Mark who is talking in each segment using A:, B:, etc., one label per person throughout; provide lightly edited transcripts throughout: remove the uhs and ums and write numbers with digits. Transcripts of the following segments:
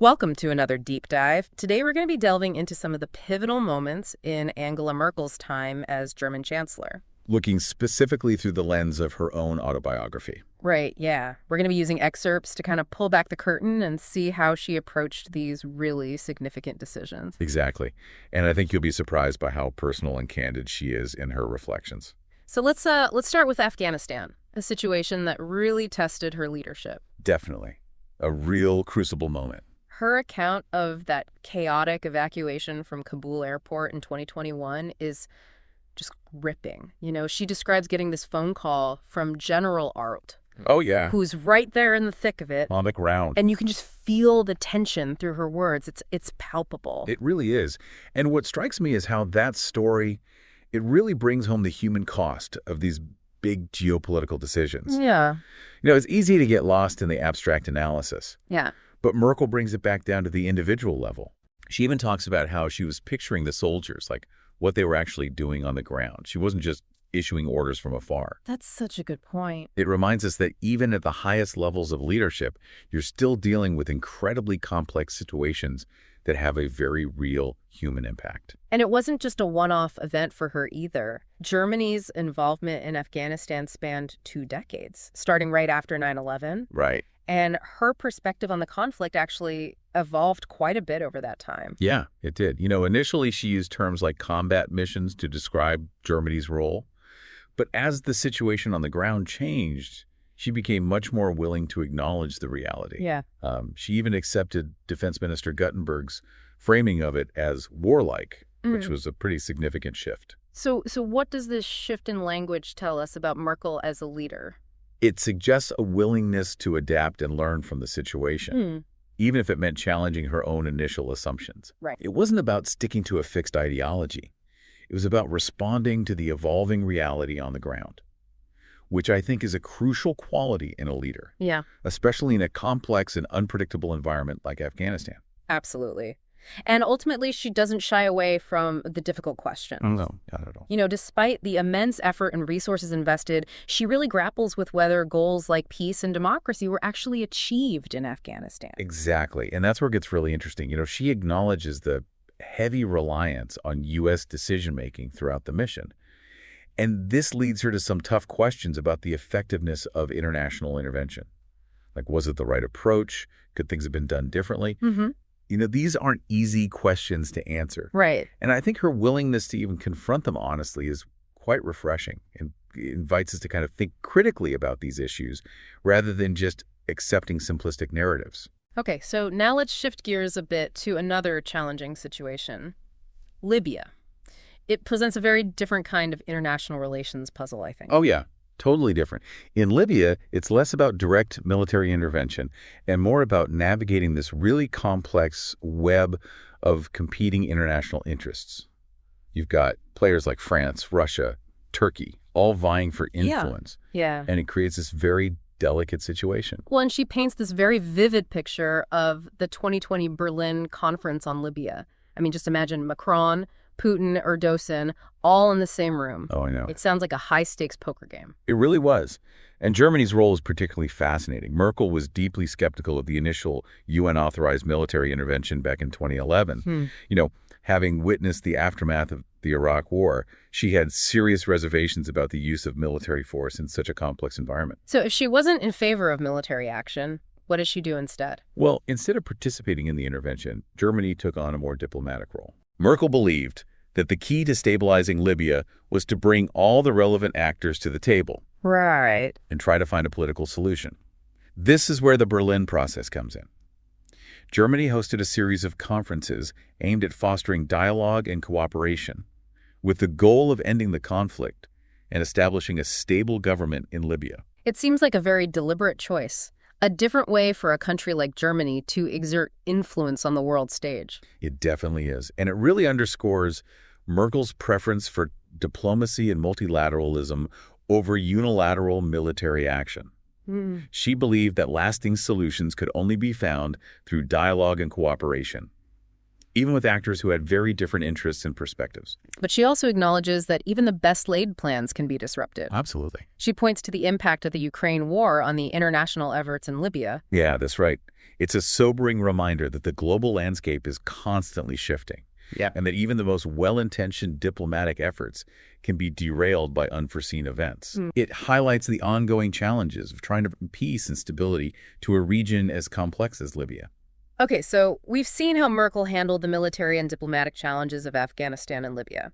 A: Welcome to another deep dive. Today we're going to be delving into some of the pivotal moments in Angela Merkel's time as German Chancellor.
B: Looking specifically through the lens of her own autobiography.
A: Right, yeah. We're going to be using excerpts to kind of pull back the curtain and see how she approached these really significant decisions.
B: Exactly. And I think you'll be surprised by how personal and candid she is in her reflections.
A: So let's start with Afghanistan, a situation that really tested her leadership.
B: Definitely. A real crucible moment.
A: Her account of that chaotic evacuation from Kabul airport in 2021 is just gripping. You know, she describes getting this phone call from General Art.
B: Oh, yeah.
A: Who's right there in the thick of it.
B: On the ground.
A: And you can just feel the tension through her words. It's palpable.
B: It really is. And what strikes me is how that story, it really brings home the human cost of these big geopolitical decisions.
A: Yeah.
B: You know, it's easy to get lost in the abstract analysis.
A: Yeah.
B: But Merkel brings it back down to the individual level. She even talks about how she was picturing the soldiers, like what they were actually doing on the ground. She wasn't just issuing orders from afar.
A: That's such a good point.
B: It reminds us that even at the highest levels of leadership, you're still dealing with incredibly complex situations that have a very real human impact.
A: And it wasn't just a one-off event for her either. Germany's involvement in Afghanistan spanned 2 decades, starting right after 9/11.
B: Right.
A: And her perspective on the conflict actually evolved quite a bit over that time.
B: Yeah, it did. You know, initially she used terms like combat missions to describe Germany's role. But as the situation on the ground changed, she became much more willing to acknowledge the reality.
A: Yeah.
B: She even accepted Defense Minister Guttenberg's framing of it as warlike, which was a pretty significant shift.
A: So what does this shift in language tell us about Merkel as a leader?
B: It suggests a willingness to adapt and learn from the situation, even if it meant challenging her own initial assumptions.
A: Right.
B: It wasn't about sticking to a fixed ideology. It was about responding to the evolving reality on the ground, which I think is a crucial quality in a leader.
A: Yeah.
B: Especially in a complex and unpredictable environment like Afghanistan.
A: Absolutely. And ultimately, she doesn't shy away from the difficult questions.
B: No, not at all.
A: You know, despite the immense effort and resources invested, she really grapples with whether goals like peace and democracy were actually achieved in Afghanistan.
B: Exactly. And that's where it gets really interesting. You know, she acknowledges the heavy reliance on U.S. decision-making throughout the mission. And this leads her to some tough questions about the effectiveness of international intervention. Like, was it the right approach? Could things have been done differently? You know, these aren't easy questions to answer.
A: Right.
B: And I think her willingness to even confront them honestly is quite refreshing and invites us to kind of think critically about these issues rather than just accepting simplistic narratives.
A: Okay, so now let's shift gears a bit to another challenging situation. Libya. It presents a very different kind of international relations puzzle, I think.
B: Oh, yeah. Totally different. In Libya, it's less about direct military intervention and more about navigating this really complex web of competing international interests. You've got players like France, Russia, Turkey, all vying for influence.
A: Yeah.
B: And it creates this very delicate situation.
A: Well, and she paints this very vivid picture of the 2020 Berlin conference on Libya. I mean, just imagine Macron, Putin, Erdogan, all in the same room.
B: Oh, I know.
A: It sounds like a high-stakes poker game.
B: It really was. And Germany's role is particularly fascinating. Merkel was deeply skeptical of the initial UN-authorized military intervention back in 2011. You know, having witnessed the aftermath of the Iraq War, she had serious reservations about the use of military force in such a complex environment.
A: So if she wasn't in favor of military action, what does she do instead?
B: Well, instead of participating in the intervention, Germany took on a more diplomatic role. Merkel believed that the key to stabilizing Libya was to bring all the relevant actors to the table.
A: Right.
B: And try to find a political solution. This is where the Berlin process comes in. Germany hosted a series of conferences aimed at fostering dialogue and cooperation, with the goal of ending the conflict and establishing a stable government in Libya.
A: It seems like a very deliberate choice. A different way for a country like Germany to exert influence on the world stage.
B: It definitely is. And it really underscores Merkel's preference for diplomacy and multilateralism over unilateral military action. She believed that lasting solutions could only be found through dialogue and cooperation. even with actors who had very different interests and perspectives.
A: But she also acknowledges that even the best-laid plans can be disrupted.
B: Absolutely.
A: She points to the impact of the Ukraine war on the international efforts in Libya.
B: Yeah, that's right. It's a sobering reminder that the global landscape is constantly shifting.
A: Yeah.
B: And that even the most well-intentioned diplomatic efforts can be derailed by unforeseen events. It highlights the ongoing challenges of trying to bring peace and stability to a region as complex as Libya.
A: Okay, so we've seen how Merkel handled the military and diplomatic challenges of Afghanistan and Libya.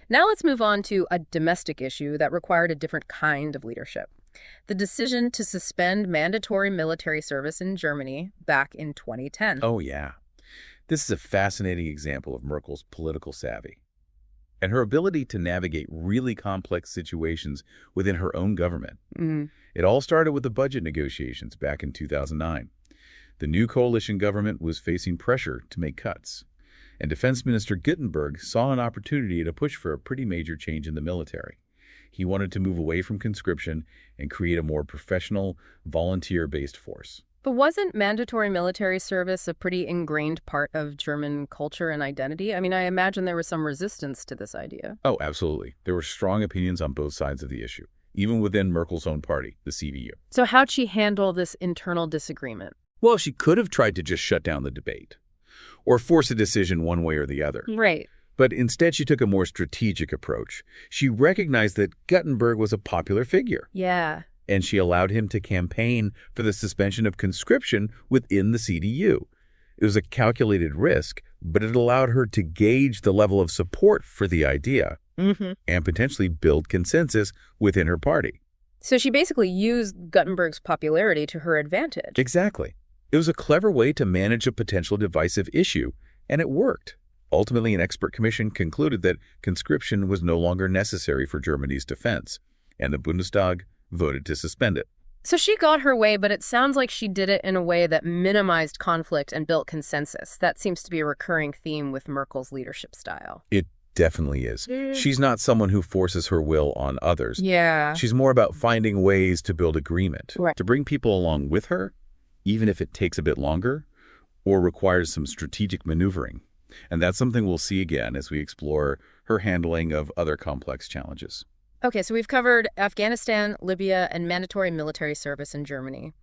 A: Now let's move on to a domestic issue that required a different kind of leadership. The decision to suspend mandatory military service in Germany back in 2010.
B: Oh, yeah. This is a fascinating example of Merkel's political savvy and her ability to navigate really complex situations within her own government. It all started with the budget negotiations back in 2009. The new coalition government was facing pressure to make cuts, and Defense Minister Gutenberg saw an opportunity to push for a pretty major change in the military. He wanted to move away from conscription and create a more professional, volunteer-based force.
A: But wasn't mandatory military service a pretty ingrained part of German culture and identity? I mean, I imagine there was some resistance to this idea.
B: Oh, absolutely. There were strong opinions on both sides of the issue, even within Merkel's own party, the CDU.
A: So how'd she handle this internal disagreement?
B: Well, she could have tried to just shut down the debate or force a decision one way or the other.
A: Right.
B: But instead, she took a more strategic approach. She recognized that Gutenberg was a popular figure.
A: Yeah.
B: And she allowed him to campaign for the suspension of conscription within the CDU. It was a calculated risk, but it allowed her to gauge the level of support for the idea and potentially build consensus within her party.
A: So she basically used Gutenberg's popularity to her advantage.
B: Exactly. It was a clever way to manage a potential divisive issue, and it worked. Ultimately, an expert commission concluded that conscription was no longer necessary for Germany's defense, and the Bundestag voted to suspend it.
A: So she got her way, but it sounds like she did it in a way that minimized conflict and built consensus. That seems to be a recurring theme with Merkel's leadership style.
B: It definitely is. She's not someone who forces her will on others.
A: Yeah.
B: She's more about finding ways to build agreement,
A: Right.
B: to bring people along with her, even if it takes a bit longer or requires some strategic maneuvering. And that's something we'll see again as we explore her handling of other complex challenges.
A: Okay, so we've covered Afghanistan, Libya, and mandatory military service in Germany.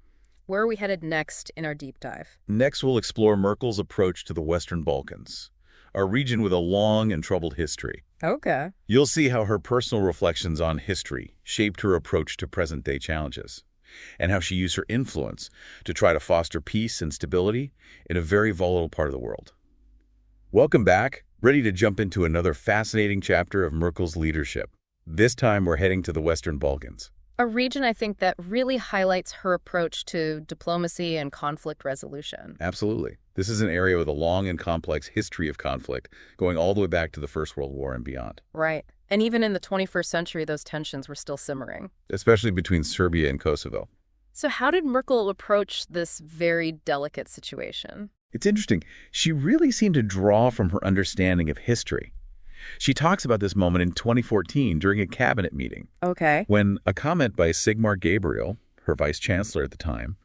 A: Where are we headed next in our deep dive?
B: Next, we'll explore Merkel's approach to the Western Balkans, a region with a long and troubled history.
A: Okay.
B: You'll see how her personal reflections on history shaped her approach to present-day challenges, and how she used her influence to try to foster peace and stability in a very volatile part of the world. Welcome back, ready to jump into another fascinating chapter of Merkel's leadership. This time, we're heading to the Western Balkans.
A: A region, I think, that really highlights her approach to diplomacy and conflict resolution.
B: Absolutely. This is an area with a long and complex history of conflict, going all the way back to the First World War and beyond.
A: Right. And even in the 21st century, those tensions were still simmering.
B: Especially between Serbia and Kosovo.
A: So how did Merkel approach this very delicate situation?
B: It's interesting. She really seemed to draw from her understanding of history. She talks about this moment in 2014 during a cabinet meeting,
A: Okay.
B: when a comment by Sigmar Gabriel, her vice chancellor at the time,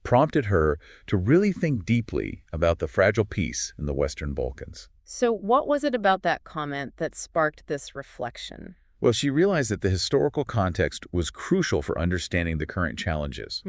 B: prompted her to really think deeply about the fragile peace in the Western Balkans.
A: So what was it about that comment that sparked this reflection?
B: Well, she realized that the historical context was crucial for understanding the current challenges,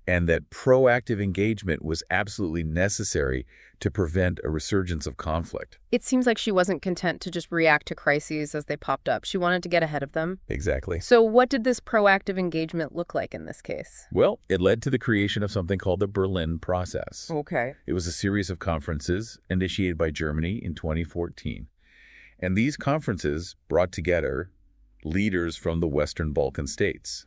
B: and that proactive engagement was absolutely necessary to prevent a resurgence of conflict.
A: It seems like she wasn't content to just react to crises as they popped up. She wanted to get ahead of them.
B: Exactly.
A: So what did this proactive engagement look like in this case?
B: Well, it led to the creation of something called the Berlin Process.
A: Okay.
B: It was a series of conferences initiated by Germany in 2014. And these conferences brought together leaders from the Western Balkan states.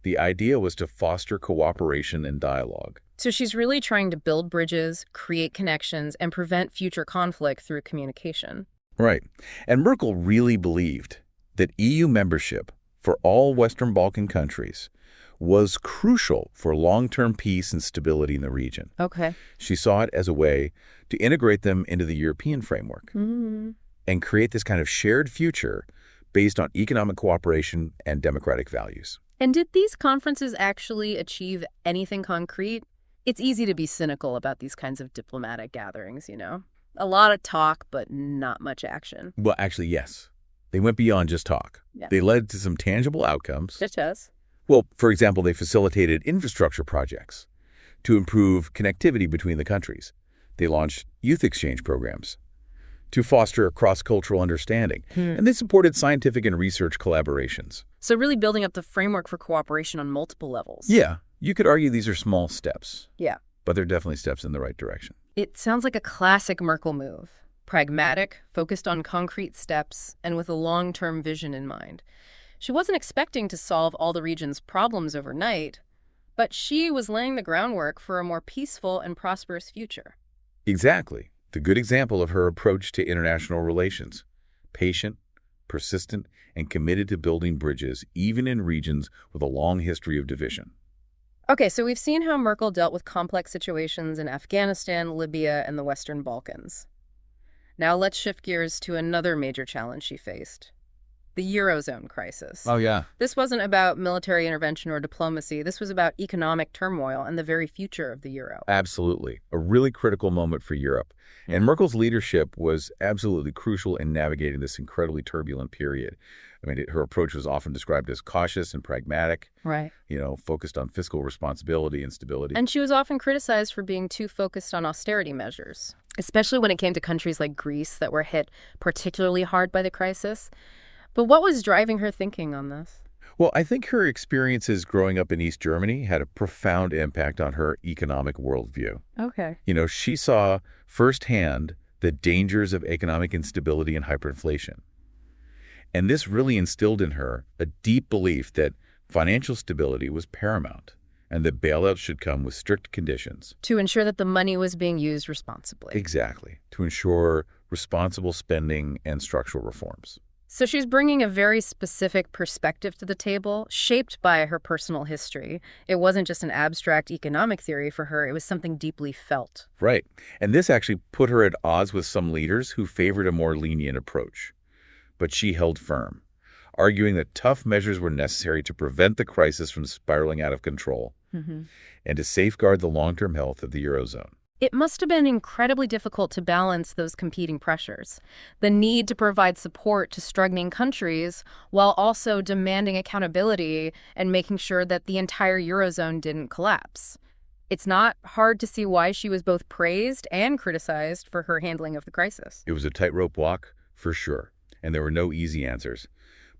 B: The idea was to foster cooperation and dialogue.
A: So she's really trying to build bridges, create connections, and prevent future conflict through communication.
B: Right. And Merkel really believed that EU membership for all Western Balkan countries was crucial for long-term peace and stability in the region.
A: Okay.
B: She saw it as a way to integrate them into the European framework and create this kind of shared future based on economic cooperation and democratic values.
A: And did these conferences actually achieve anything concrete? It's easy to be cynical about these kinds of diplomatic gatherings, you know? A lot of talk, but not much action.
B: Well, actually, yes. They went beyond just talk.
A: Yeah.
B: They led to some tangible outcomes.
A: Such as?
B: Well, for example, they facilitated infrastructure projects to improve connectivity between the countries. They launched youth exchange programs to foster cross-cultural understanding. And they supported scientific and research collaborations.
A: So really building up the framework for cooperation on multiple levels.
B: Yeah, you could argue these are small steps.
A: Yeah.
B: But they're definitely steps in the right direction.
A: It sounds like a classic Merkel move. Pragmatic, focused on concrete steps, and with a long-term vision in mind. She wasn't expecting to solve all the region's problems overnight, but she was laying the groundwork for a more peaceful and prosperous future.
B: Exactly. The good example of her approach to international relations. Patient, persistent, and committed to building bridges, even in regions with a long history of division.
A: Okay, so we've seen how Merkel dealt with complex situations in Afghanistan, Libya, and the Western Balkans. Now let's shift gears to another major challenge she faced. The Eurozone crisis.
B: Oh, yeah.
A: This wasn't about military intervention or diplomacy. This was about economic turmoil and the very future of the euro.
B: Absolutely. A really critical moment for Europe. And Merkel's leadership was absolutely crucial in navigating this incredibly turbulent period. I mean, her approach was often described as cautious and pragmatic,
A: Right.
B: Focused on fiscal responsibility and stability.
A: And she was often criticized for being too focused on austerity measures, especially when it came to countries like Greece that were hit particularly hard by the crisis. But what was driving her thinking on this?
B: Well, I think her experiences growing up in East Germany had a profound impact on her economic worldview.
A: Okay.
B: She saw firsthand the dangers of economic instability and hyperinflation. And this really instilled in her a deep belief that financial stability was paramount and that bailouts should come with strict conditions.
A: To ensure that the money was being used responsibly.
B: Exactly. To ensure responsible spending and structural reforms.
A: So she's bringing a very specific perspective to the table, shaped by her personal history. It wasn't just an abstract economic theory for her, it was something deeply felt.
B: Right. And this actually put her at odds with some leaders who favored a more lenient approach. But she held firm, arguing that tough measures were necessary to prevent the crisis from spiraling out of control and to safeguard the long-term health of the Eurozone.
A: It must have been incredibly difficult to balance those competing pressures. The need to provide support to struggling countries while also demanding accountability and making sure that the entire Eurozone didn't collapse. It's not hard to see why she was both praised and criticized for her handling of the crisis.
B: It was a tightrope walk, for sure, and there were no easy answers.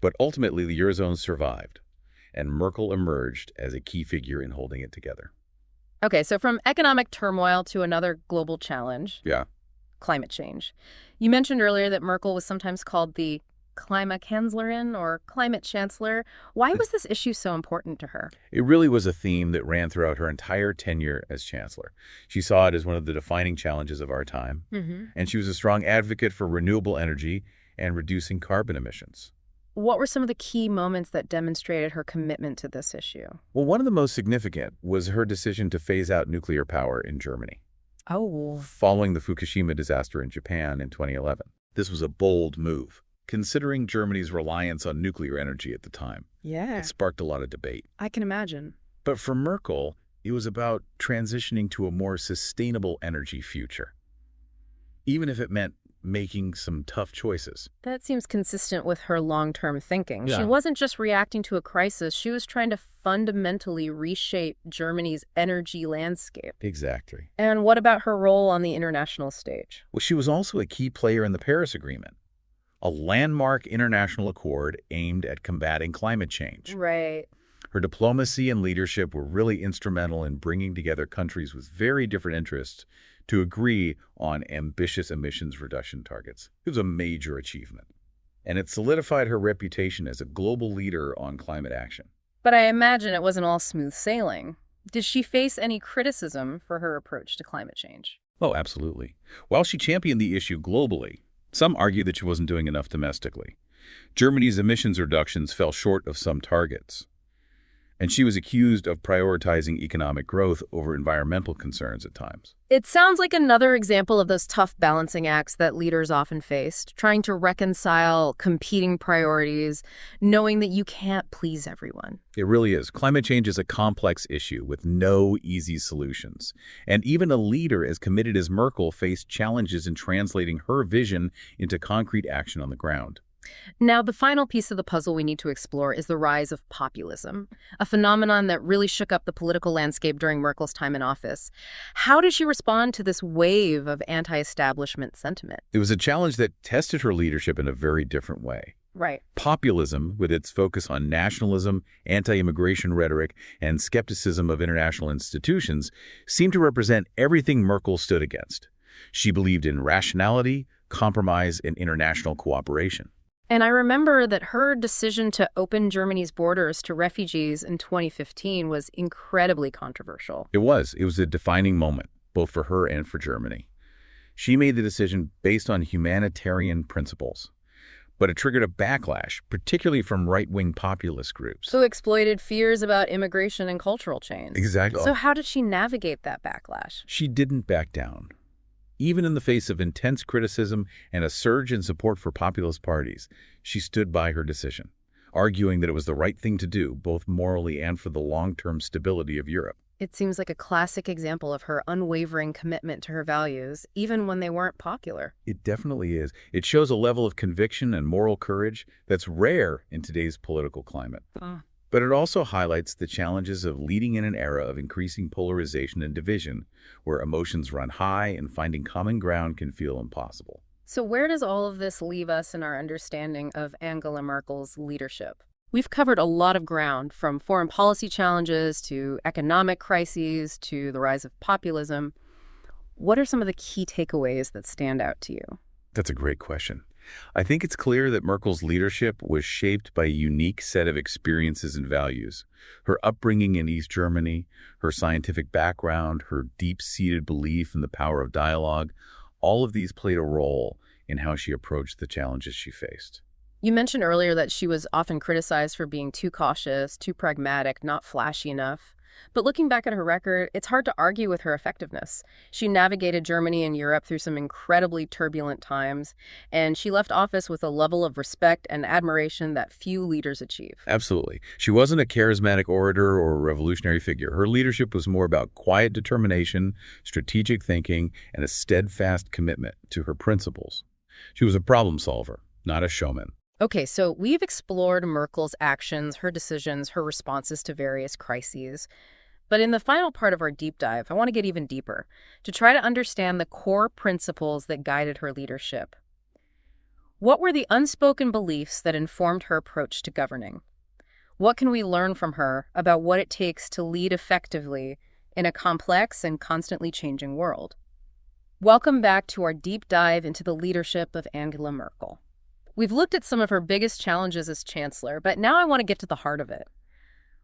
B: But ultimately, the Eurozone survived, and Merkel emerged as a key figure in holding it together.
A: Okay, so from economic turmoil to another global challenge.
B: Yeah.
A: Climate change. You mentioned earlier that Merkel was sometimes called the Klimakanzlerin or climate chancellor. Why was this issue so important to her?
B: It really was a theme that ran throughout her entire tenure as chancellor. She saw it as one of the defining challenges of our time, and she was a strong advocate for renewable energy and reducing carbon emissions.
A: What were some of the key moments that demonstrated her commitment to this issue?
B: Well, one of the most significant was her decision to phase out nuclear power in Germany.
A: Oh.
B: Following the Fukushima disaster in Japan in 2011. This was a bold move, considering Germany's reliance on nuclear energy at the time.
A: Yeah.
B: It sparked a lot of debate.
A: I can imagine.
B: But for Merkel, it was about transitioning to a more sustainable energy future, even if it meant making some tough choices.
A: That seems consistent with her long-term thinking.
B: Yeah.
A: She wasn't just reacting to a crisis. She was trying to fundamentally reshape Germany's energy landscape.
B: Exactly.
A: And what about her role on the international stage?
B: Well, she was also a key player in the Paris Agreement, a landmark international accord aimed at combating climate change.
A: Right.
B: Her diplomacy and leadership were really instrumental in bringing together countries with very different interests to agree on ambitious emissions reduction targets. It was a major achievement, and it solidified her reputation as a global leader on climate action.
A: But I imagine it wasn't all smooth sailing. Did she face any criticism for her approach to climate change?
B: Oh, absolutely. While she championed the issue globally, some argued that she wasn't doing enough domestically. Germany's emissions reductions fell short of some targets. And she was accused of prioritizing economic growth over environmental concerns at times.
A: It sounds like another example of those tough balancing acts that leaders often faced, trying to reconcile competing priorities, knowing that you can't please everyone.
B: It really is. Climate change is a complex issue with no easy solutions. And even a leader as committed as Merkel faced challenges in translating her vision into concrete action on the ground.
A: Now, the final piece of the puzzle we need to explore is the rise of populism, a phenomenon that really shook up the political landscape during Merkel's time in office. How did she respond to this wave of anti-establishment sentiment?
B: It was a challenge that tested her leadership in a very different way.
A: Right.
B: Populism, with its focus on nationalism, anti-immigration rhetoric, and skepticism of international institutions, seemed to represent everything Merkel stood against. She believed in rationality, compromise, and international cooperation.
A: And I remember that her decision to open Germany's borders to refugees in 2015 was incredibly controversial.
B: It was a defining moment, both for her and for Germany. She made the decision based on humanitarian principles. But it triggered a backlash, particularly from right-wing populist groups.
A: So exploited fears about immigration and cultural change.
B: Exactly.
A: So how did she navigate that backlash?
B: She didn't back down. Even in the face of intense criticism and a surge in support for populist parties, she stood by her decision, arguing that it was the right thing to do, both morally and for the long-term stability of Europe.
A: It seems like a classic example of her unwavering commitment to her values, even when they weren't popular.
B: It definitely is. It shows a level of conviction and moral courage that's rare in today's political climate. But it also highlights the challenges of leading in an era of increasing polarization and division, where emotions run high and finding common ground can feel impossible.
A: So where does all of this leave us in our understanding of Angela Merkel's leadership? We've covered a lot of ground, from foreign policy challenges to economic crises to the rise of populism. What are some of the key takeaways that stand out to you?
B: That's a great question. I think it's clear that Merkel's leadership was shaped by a unique set of experiences and values. Her upbringing in East Germany, her scientific background, her deep-seated belief in the power of dialogue, all of these played a role in how she approached the challenges she faced.
A: You mentioned earlier that she was often criticized for being too cautious, too pragmatic, not flashy enough. But looking back at her record, it's hard to argue with her effectiveness. She navigated Germany and Europe through some incredibly turbulent times, and she left office with a level of respect and admiration that few leaders achieve.
B: Absolutely. She wasn't a charismatic orator or a revolutionary figure. Her leadership was more about quiet determination, strategic thinking, and a steadfast commitment to her principles. She was a problem solver, not a showman.
A: Okay, so we've explored Merkel's actions, her decisions, her responses to various crises. But in the final part of our deep dive, I want to get even deeper to try to understand the core principles that guided her leadership. What were the unspoken beliefs that informed her approach to governing? What can we learn from her about what it takes to lead effectively in a complex and constantly changing world? Welcome back to our deep dive into the leadership of Angela Merkel. We've looked at some of her biggest challenges as chancellor, but now I want to get to the heart of it.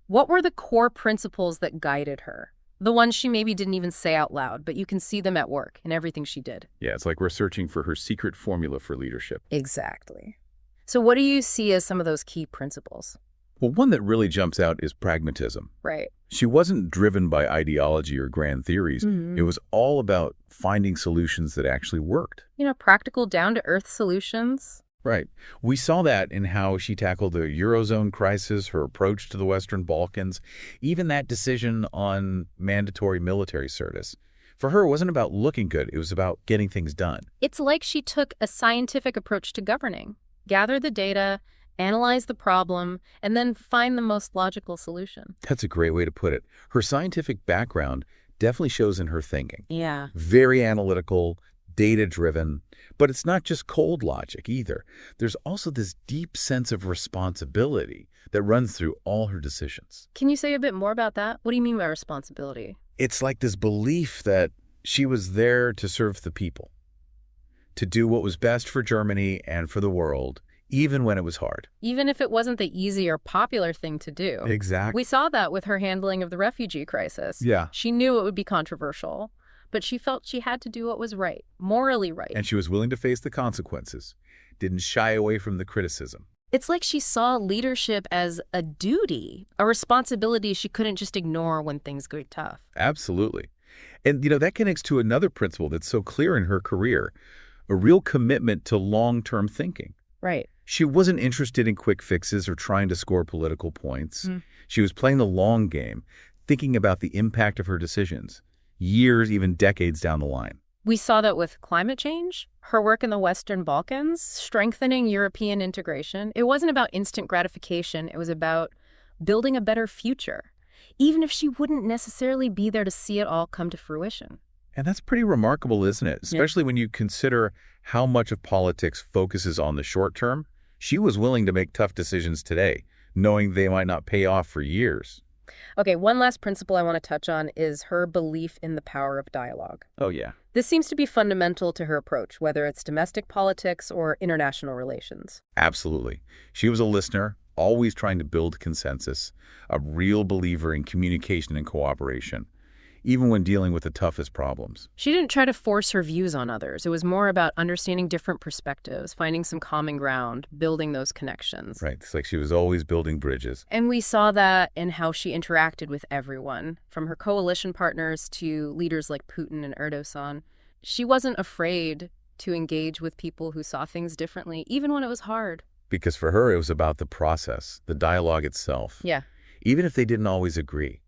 A: What were the core principles that guided her? The ones she maybe didn't even say out loud, but you can see them at work in everything she did.
B: Yeah, it's like we're searching for her secret formula for leadership.
A: Exactly. So what do you see as some of those key principles?
B: Well, one that really jumps out is pragmatism.
A: Right.
B: She wasn't driven by ideology or grand theories. It was all about finding solutions that actually worked.
A: Practical, down-to-earth solutions.
B: Right. We saw that in how she tackled the Eurozone crisis, her approach to the Western Balkans, even that decision on mandatory military service. For her, it wasn't about looking good. It was about getting things done.
A: It's like she took a scientific approach to governing, gather the data, analyze the problem, and then find the most logical solution.
B: That's a great way to put it. Her scientific background definitely shows in her thinking.
A: Yeah.
B: Very analytical, data-driven, but it's not just cold logic either. There's also this deep sense of responsibility that runs through all her decisions.
A: Can you say a bit more about that? What do you mean by responsibility?
B: It's like this belief that she was there to serve the people, to do what was best for Germany and for the world, even when it was hard.
A: Even if it wasn't the easy or popular thing to do.
B: Exactly.
A: We saw that with her handling of the refugee crisis.
B: Yeah.
A: She knew it would be controversial, but she felt she had to do what was right, morally right.
B: And she was willing to face the consequences, didn't shy away from the criticism.
A: It's like she saw leadership as a duty, a responsibility she couldn't just ignore when things get tough.
B: Absolutely. And, that connects to another principle that's so clear in her career, a real commitment to long-term thinking.
A: Right.
B: She wasn't interested in quick fixes or trying to score political points.
A: Mm.
B: She was playing the long game, thinking about the impact of her decisions, years, even decades down the line.
A: We saw that with climate change, her work in the Western Balkans, strengthening European integration. It wasn't about instant gratification. It was about building a better future, even if she wouldn't necessarily be there to see it all come to fruition.
B: And that's pretty remarkable, isn't it?
A: Yeah.
B: Especially when you consider how much of politics focuses on the short term. She was willing to make tough decisions today, knowing they might not pay off for years.
A: Okay, one last principle I want to touch on is her belief in the power of dialogue.
B: Oh, yeah.
A: This seems to be fundamental to her approach, whether it's domestic politics or international relations.
B: Absolutely. She was a listener, always trying to build consensus, a real believer in communication and cooperation, even when dealing with the toughest problems.
A: She didn't try to force her views on others. It was more about understanding different perspectives, finding some common ground, building those connections.
B: Right. It's like she was always building bridges.
A: And we saw that in how she interacted with everyone, from her coalition partners to leaders like Putin and Erdogan. She wasn't afraid to engage with people who saw things differently, even when it was hard.
B: Because for her, it was about the process, the dialogue itself.
A: Yeah.
B: Even if they didn't always agree,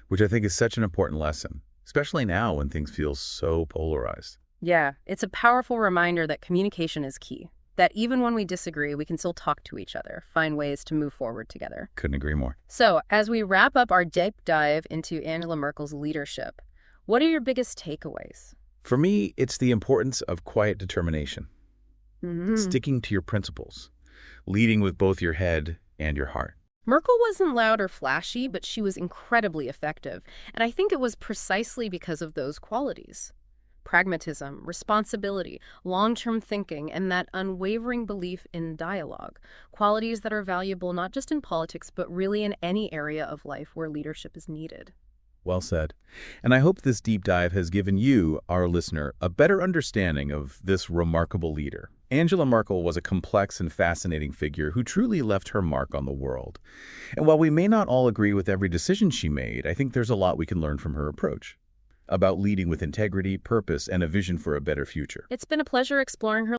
B: which I think is such an important lesson, especially now when things feel so polarized.
A: Yeah, it's a powerful reminder that communication is key, that even when we disagree, we can still talk to each other, find ways to move forward together.
B: Couldn't agree more.
A: So, as we wrap up our deep dive into Angela Merkel's leadership, what are your biggest takeaways?
B: For me, it's the importance of quiet determination, sticking to your principles, leading with both your head and your heart.
A: Merkel wasn't loud or flashy, but she was incredibly effective. And I think it was precisely because of those qualities. Pragmatism, responsibility, long-term thinking, and that unwavering belief in dialogue. Qualities that are valuable not just in politics, but really in any area of life where leadership is needed.
B: Well said. And I hope this deep dive has given you, our listener, a better understanding of this remarkable leader. Angela Merkel was a complex and fascinating figure who truly left her mark on the world. And while we may not all agree with every decision she made, I think there's a lot we can learn from her approach about leading with integrity, purpose, and a vision for a better future.
A: It's been a pleasure exploring her